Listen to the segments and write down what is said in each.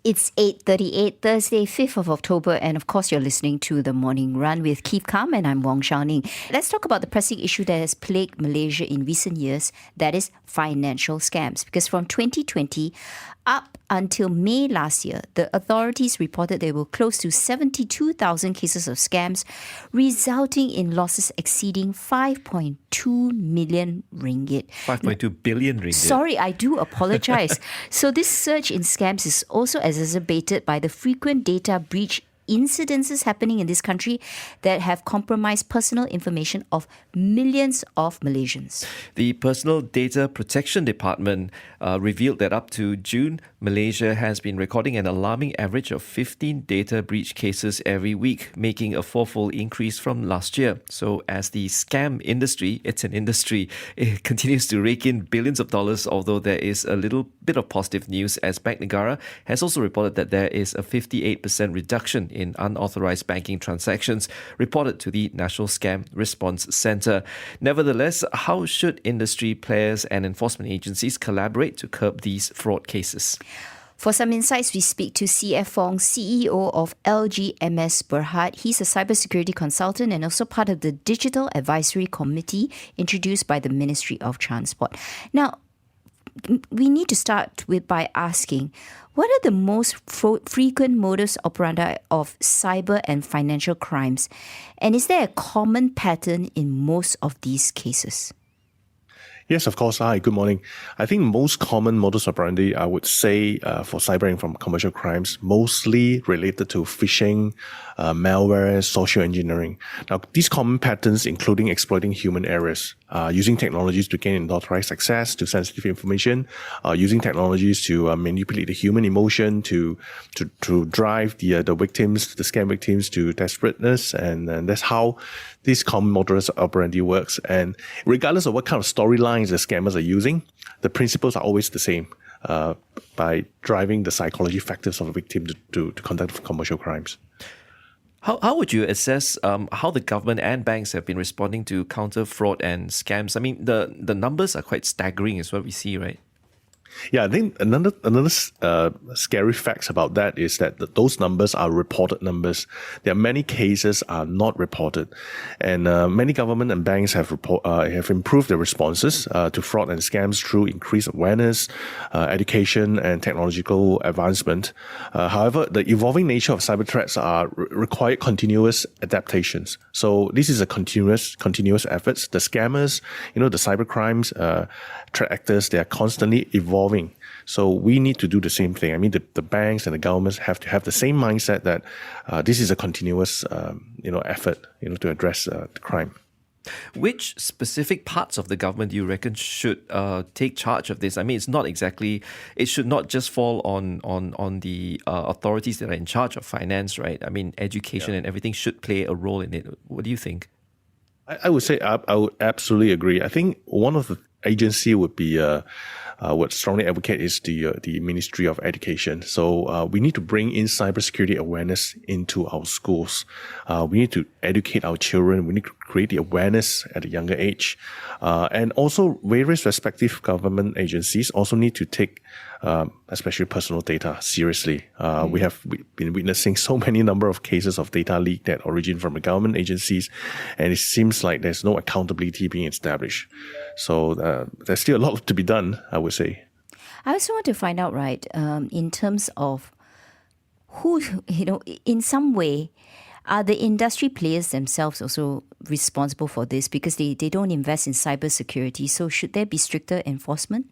It's 8:38, Thursday, 5th of October, and of course you're listening to The Morning Run with Keith Kam, and I'm Wong Xiaoning. Let's talk about the pressing issue that has plagued Malaysia in recent years, that is financial scams. Because from 2020 up until May last year, the authorities reported there were close to 72,000 cases of scams, resulting in losses exceeding 5.2 million ringgit. 5.2 billion ringgit. Sorry, I do apologize. So this surge in scams is also exacerbated by the frequent data breach incidences happening in this country that have compromised personal information of millions of Malaysians. The Personal Data Protection Department revealed that up to June, Malaysia has been recording an alarming average of 15 data breach cases every week, making a fourfold increase from last year. So as the scam industry, it's an industry, it continues to rake in billions of dollars, although there is a little bit of positive news as Bank Negara has also reported that there is a 58% reduction in unauthorized banking transactions reported to the National Scam Response Centre. Nevertheless, how should industry players and enforcement agencies collaborate to curb these fraud cases? For some insights, we speak to CF Fong, CEO of LGMS BERHAD. He's a cybersecurity consultant and also part of the Digital Advisory Committee introduced by the Ministry of Transport. Now, we need to start by asking, what are the most frequent modus operandi of cyber and financial crimes? And is there a common pattern in most of these cases? Yes, of course. Hi, good morning. I think most common modus operandi, I would say, for cyber and from commercial crimes, mostly related to phishing, malware, social engineering. Now, these common patterns, including exploiting human errors, using technologies to gain unauthorized access to sensitive information, using technologies to manipulate the human emotion to drive the victims, the scam victims, to desperateness, and that's how this common modus operandi works. And regardless of what kind of storylines the scammers are using, the principles are always the same, by driving the psychology factors of a victim to conduct commercial crimes. How would you assess how the government and banks have been responding to counter fraud and scams? I mean, the numbers are quite staggering is what we see, right? Yeah, I think another scary facts about that is that those numbers are reported numbers. There are many cases are not reported, and many government and banks have improved their responses to fraud and scams through increased awareness, education, and technological advancement. However, the evolving nature of cyber threats require continuous adaptations. So this is a continuous efforts. The scammers, the cyber crimes, threat actors, they are constantly evolving. So we need to do the same thing. I mean, the banks and the governments have to have the same mindset that this is a continuous, effort, to address the crime. Which specific parts of the government do you reckon should take charge of this? I mean, it should not just fall on the authorities that are in charge of finance, right? I mean, education and everything should play a role in it. What do you think? I would say I would absolutely agree. I think one of the agency would be would strongly advocate is the Ministry of Education. So we need to bring in cybersecurity awareness into our schools. We need to educate our children. We need to create the awareness at a younger age, and also various respective government agencies also need to take especially personal data seriously. We've been witnessing so many number of cases of data leak that origin from the government agencies, and it seems like there's no accountability being established. So there's still a lot to be done, I would say. I also want to find out, right, in terms of who, in some way, are the industry players themselves also responsible for this because they don't invest in cybersecurity? So should there be stricter enforcement?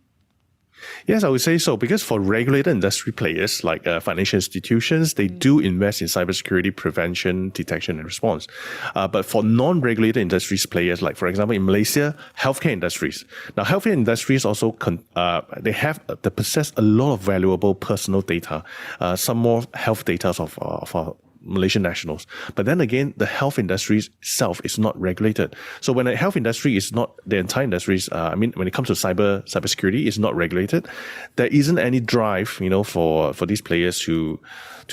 Yes, I would say so, because for regulated industry players like financial institutions, they do invest in cybersecurity prevention, detection, and response. But for non-regulated industries players, like for example in Malaysia, healthcare industries. Now, healthcare industries also they possess a lot of valuable personal data, some more health data of our Malaysian nationals. But then again, the health industry itself is not regulated. So when a health industry is not, the entire industry is, when it comes to cybersecurity, is not regulated, there isn't any drive, for these players to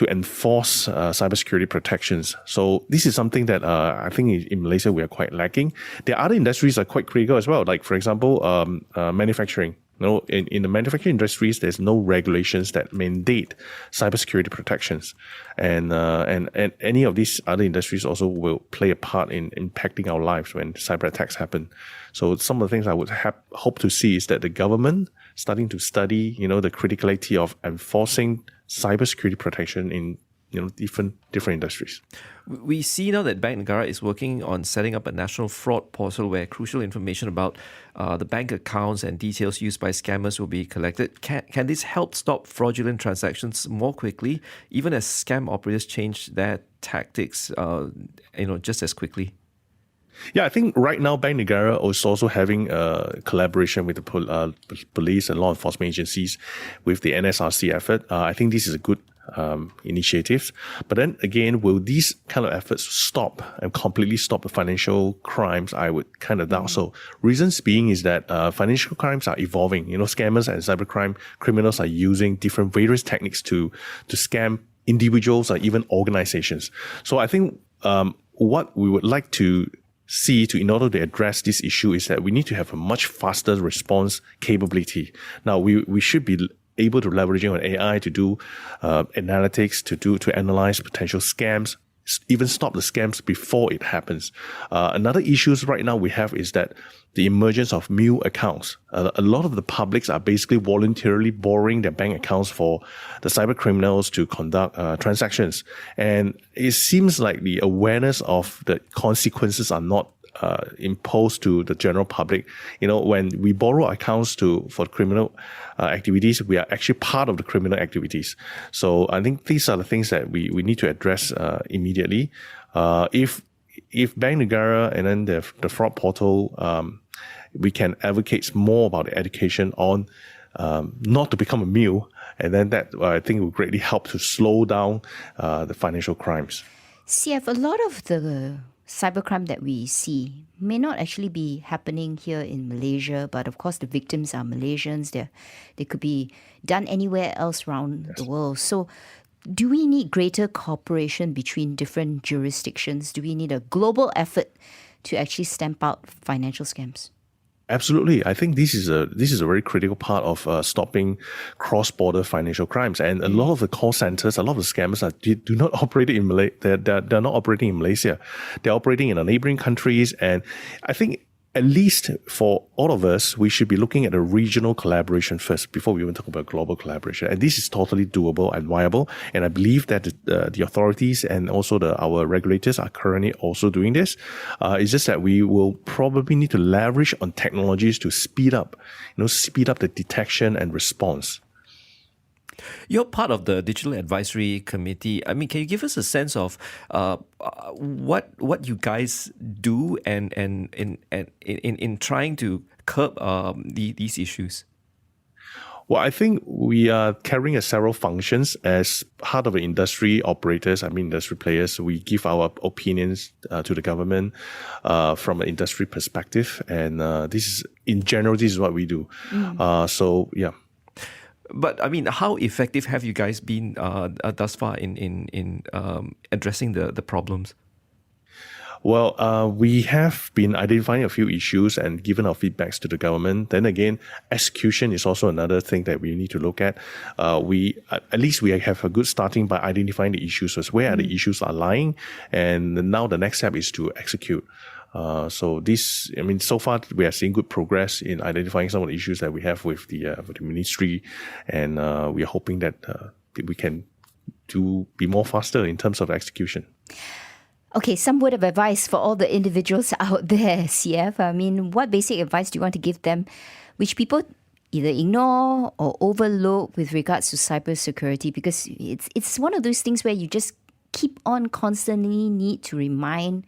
enforce cybersecurity protections. So this is something that I think in Malaysia we are quite lacking. The other industries are quite critical as well. Like for example, manufacturing. In the manufacturing industries, there's no regulations that mandate cybersecurity protections, and any of these other industries also will play a part in impacting our lives when cyber attacks happen. So some of the things I would hope to see is that the government starting to study, the criticality of enforcing cybersecurity protection in different industries. We see now that Bank Negara is working on setting up a national fraud portal where crucial information about the bank accounts and details used by scammers will be collected. Can this help stop fraudulent transactions more quickly, even as scam operators change their tactics, just as quickly? Yeah, I think right now Bank Negara is also having a collaboration with the police and law enforcement agencies with the NSRC effort. I think this is a good initiatives. But then again, will these kind of efforts stop and completely stop the financial crimes? I would kind of doubt so. Reasons being is that financial crimes are evolving. Scammers and cybercrime criminals are using different various techniques to scam individuals or even organizations. So I think what we would like to see in order to address this issue is that we need to have a much faster response capability. Now, we should be able to leveraging on AI to do analytics, to analyze potential scams, even stop the scams before it happens. Another issues right now we have is that the emergence of mule accounts. A lot of the publics are basically voluntarily borrowing their bank accounts for the cyber criminals to conduct transactions. And it seems like the awareness of the consequences are not imposed to the general public. When we borrow accounts for criminal activities, we are actually part of the criminal activities. So I think these are the things that we need to address immediately. If Bank Negara and then the fraud portal, we can advocate more about the education on not to become a mule, and then that I think will greatly help to slow down the financial crimes. CF, a lot of the cybercrime that we see may not actually be happening here in Malaysia, but of course the victims are Malaysians. They could be done anywhere else around the world. So do we need greater cooperation between different jurisdictions? Do we need a global effort to actually stamp out financial scams? Absolutely. I think this is a very critical part of stopping cross-border financial crimes. And a lot of the call centers, a lot of the scammers do not operate in Malaysia. They're not operating in Malaysia. They're operating in the neighboring countries. And I think at least for all of us, we should be looking at a regional collaboration first before we even talk about global collaboration. And this is totally doable and viable. And I believe that the authorities and also our regulators are currently also doing this. It's just that we will probably need to leverage on technologies to speed up the detection and response. You're part of the Digital Advisory Committee. I mean, can you give us a sense of what you guys do and in trying to curb these issues? Well, I think we are carrying several functions as part of the industry operators, industry players. We give our opinions to the government from an industry perspective. And this is what we do. So, yeah. But I mean, how effective have you guys been thus far in addressing the problems? Well, we have been identifying a few issues and given our feedbacks to the government. Then again, execution is also another thing that we need to look at. At least we have a good starting by identifying the issues first. Where are the issues are lying? And now the next step is to execute. So far we are seeing good progress in identifying some of the issues that we have with the ministry, and we are hoping that we can be more faster in terms of execution. Okay, some word of advice for all the individuals out there, CF. I mean, what basic advice do you want to give them, which people either ignore or overlook with regards to cybersecurity? Because it's one of those things where you just keep on constantly need to remind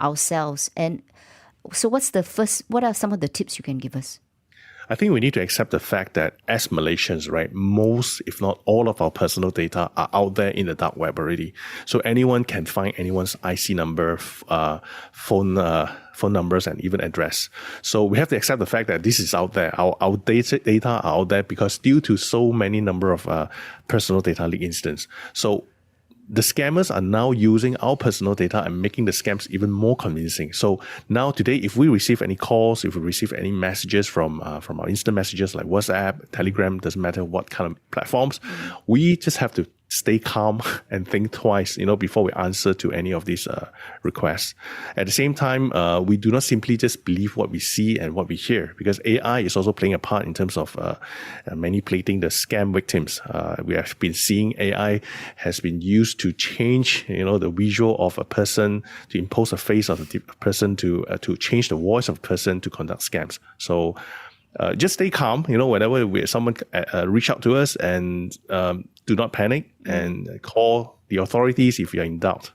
ourselves. And so what are some of the tips you can give us? I think we need to accept the fact that as Malaysians, right, most, if not all of our personal data are out there in the dark web already. So anyone can find anyone's IC number, phone numbers, and even address. So we have to accept the fact that this is out there. Our data are out there because due to so many number of personal data leak incidents. So the scammers are now using our personal data and making the scams even more convincing. So now today, if we receive any calls, if we receive any messages from our instant messages like WhatsApp, Telegram, doesn't matter what kind of platforms, we just have to stay calm and think twice, before we answer to any of these requests. At the same time, we do not simply just believe what we see and what we hear, because AI is also playing a part in terms of manipulating the scam victims. We have been seeing AI has been used to change, the visual of a person, to impose a face of a person, to change the voice of a person to conduct scams. So just stay calm, whenever someone reach out to us, and do not panic and call the authorities if you're in doubt.